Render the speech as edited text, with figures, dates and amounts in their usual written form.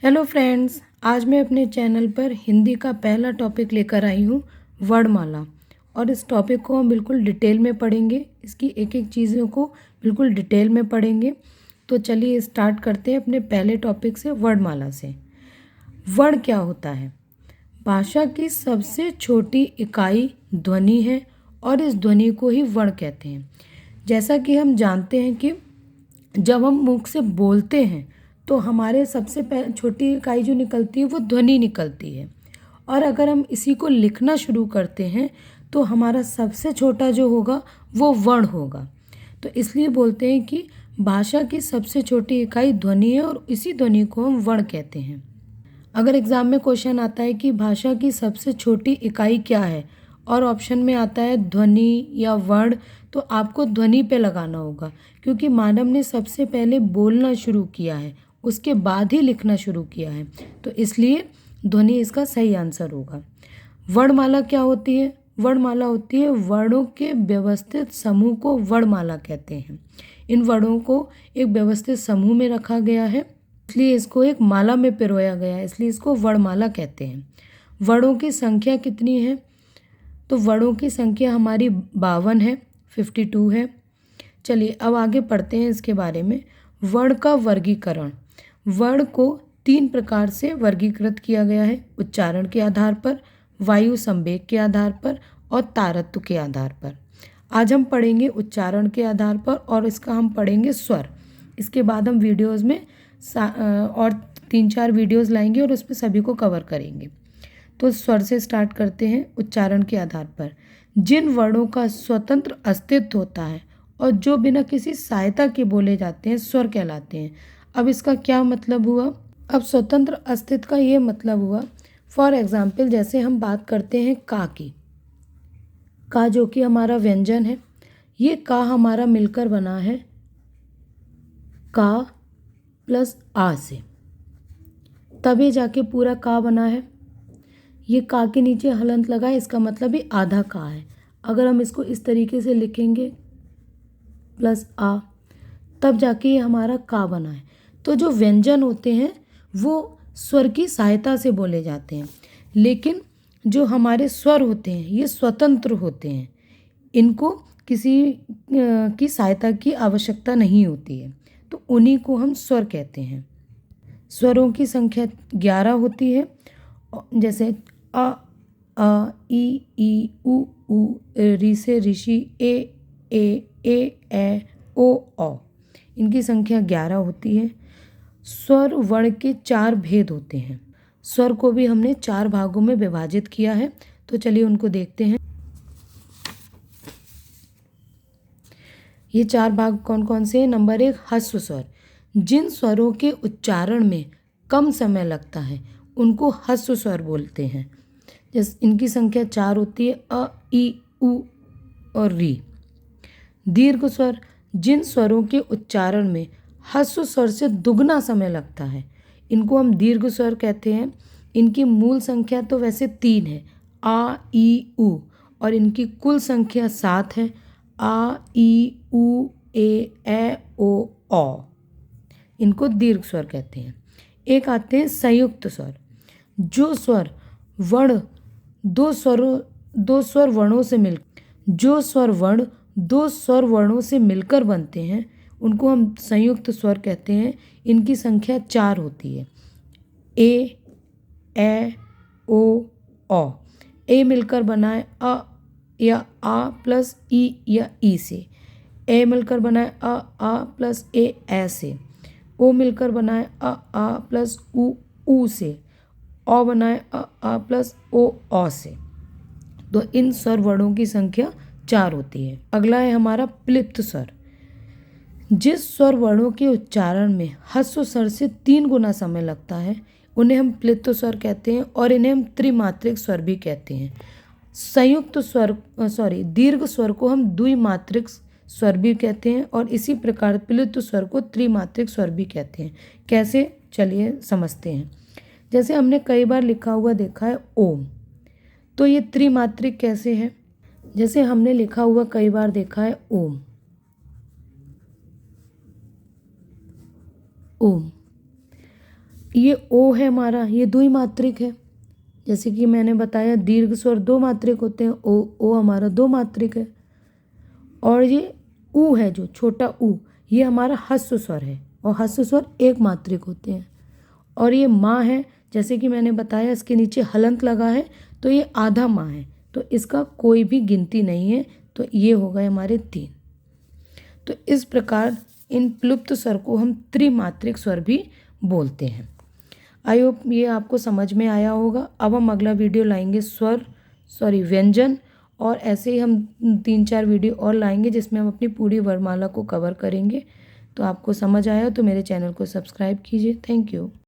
Hello friends, आज मैं अपने चैनल पर हिंदी का पहला टॉपिक लेकर आई हूँ, वर्णमाला। और इस टॉपिक को हम बिल्कुल डिटेल में पढ़ेंगे, इसकी एक एक चीज़ों को बिल्कुल डिटेल में पढ़ेंगे। तो चलिए स्टार्ट करते हैं अपने पहले टॉपिक से, वर्णमाला से। वर्ण क्या होता है? भाषा की सबसे छोटी इकाई ध्वनि है और इस ध्वनि को ही वर्ण कहते हैं। जैसा कि हम जानते हैं कि जब हम मुख से बोलते हैं तो हमारे सबसे छोटी इकाई जो निकलती है वो ध्वनि निकलती है। और अगर हम इसी को लिखना शुरू करते हैं तो हमारा सबसे छोटा जो होगा वो वर्ण होगा। तो इसलिए बोलते हैं कि भाषा की सबसे छोटी इकाई ध्वनि है और इसी ध्वनि को हम वर्ण कहते हैं। अगर एग्ज़ाम में क्वेश्चन आता है कि भाषा की सबसे छोटी इकाई क्या है और ऑप्शन में आता है ध्वनि या वर्ण, तो आपको ध्वनि पे लगाना होगा, क्योंकि मानव ने सबसे पहले बोलना शुरू किया है, उसके बाद ही लिखना शुरू किया है। तो इसलिए ध्वनि इसका सही आंसर होगा। वर्णमाला क्या होती है? वर्णमाला होती है वर्णों के व्यवस्थित समूह को वर्णमाला कहते हैं। इन वर्णों को एक व्यवस्थित समूह में रखा गया है, इसलिए इसको एक माला में पिरोया गया है, इसलिए इसको वर्णमाला कहते हैं। वर्णों की संख्या कितनी है? तो वर्णों की संख्या हमारी 52 है, 52 है। चलिए अब आगे पढ़ते हैं इसके बारे में। वर्ण का वर्गीकरण। वर्ण को 3 प्रकार से वर्गीकृत किया गया है: उच्चारण के आधार पर, वायु संवेग के आधार पर और तारत्व के आधार पर। आज हम पढ़ेंगे उच्चारण के आधार पर और इसका हम पढ़ेंगे स्वर। इसके बाद हम वीडियोज़ में और 3-4 वीडियोज़ लाएंगे और उसमें सभी को कवर करेंगे। तो स्वर से स्टार्ट करते हैं। उच्चारण के आधार पर जिन वर्णों का स्वतंत्र अस्तित्व होता है और जो बिना किसी सहायता के बोले जाते हैं स्वर कहलाते हैं। अब इसका क्या मतलब हुआ? अब स्वतंत्र अस्तित्व का ये मतलब हुआ, फॉर एग्जाम्पल जैसे हम बात करते हैं का की। का जो कि हमारा व्यंजन है, ये का हमारा मिलकर बना है का प्लस आ से, तभी जाके पूरा का बना है। ये का के नीचे हलंत लगा है, इसका मतलब ये आधा का है। अगर हम इसको इस तरीके से लिखेंगे प्लस आ, तब जाके ये हमारा का बना है। तो जो व्यंजन होते हैं वो स्वर की सहायता से बोले जाते हैं, लेकिन जो हमारे स्वर होते हैं ये स्वतंत्र होते हैं, इनको किसी की सहायता की आवश्यकता नहीं होती है, तो उन्हीं को हम स्वर कहते हैं। स्वरों की संख्या 11 होती है, जैसे अ, ई उ री से ऋषि, ए ओ। इनकी संख्या 11 होती है। स्वर वर्ण के 4 भेद होते हैं। स्वर को भी हमने 4 भागों में विभाजित किया है, तो चलिए उनको देखते हैं। ये 4 भाग कौन कौन से हैं? नंबर 1, ह्रस्व स्वर। जिन स्वरों के उच्चारण में कम समय लगता है उनको ह्रस्व स्वर बोलते हैं। जैसे इनकी संख्या 4 होती है, अ, ई, उ और री। दीर्घ स्वर। जिन स्वरों के उच्चारण में ह्रस्व स्वर से दुगना समय लगता है इनको हम दीर्घ स्वर कहते हैं। इनकी मूल संख्या तो वैसे 3 है, आ, ई, उ, और इनकी कुल संख्या 7 है, आ, ई, उ, ए, ओ। इनको दीर्घ स्वर कहते हैं। एक आते हैं संयुक्त स्वर। जो स्वर वर्ण दो स्वर वर्णों से मिलकर बनते हैं उनको हम संयुक्त स्वर कहते हैं। इनकी संख्या 4 होती है, ए, ओ। ए मिलकर बना है अ या आ प्लस ई या ई से। ए मिलकर बना है आ प्लस ए से। ओ मिलकर बना है आ प्लस उ से। औ बना है आ प्लस ओ से। तो इन स्वर वर्णों की संख्या 4 होती है। अगला है हमारा प्लिप्त स्वर। जिस स्वर वर्णों के उच्चारण में ह्रस्व स्वर से 3 गुना समय लगता है उन्हें हम प्लिप्त स्वर कहते हैं, और इन्हें हम त्रिमात्रिक स्वर भी कहते हैं। दीर्घ स्वर को हम द्विमात्रिक स्वर भी कहते हैं, और इसी प्रकार प्लिप्त स्वर को त्रिमात्रिक स्वर भी कहते हैं। कैसे? चलिए समझते हैं। जैसे हमने कई बार लिखा हुआ देखा है ओम, तो ये त्रिमात्रिक कैसे है? जैसे हमने लिखा हुआ कई बार देखा है ओम, ये ओ है हमारा, ये द्विमात्रिक है। जैसे कि मैंने बताया दीर्घ स्वर दो मात्रिक होते हैं, ओ हमारा दो मात्रिक है। और ये ऊ है जो छोटा ऊ, ये हमारा ह्रस्व स्वर है और ह्रस्व स्वर एक मात्रिक होते हैं। और ये माँ है, जैसे कि मैंने बताया इसके नीचे हलंत लगा है तो ये आधा माँ है, तो इसका कोई भी गिनती नहीं है। तो ये हो गए हमारे 3। तो इस प्रकार इन प्लुप्त स्वर को हम त्रिमात्रिक स्वर भी बोलते हैं। आई होप ये आपको समझ में आया होगा। अब हम अगला वीडियो लाएंगे व्यंजन, और ऐसे ही हम 3-4 वीडियो और लाएंगे जिसमें हम अपनी पूरी वर्णमाला को कवर करेंगे। तो आपको समझ आया तो मेरे चैनल को सब्सक्राइब कीजिए। Thank you.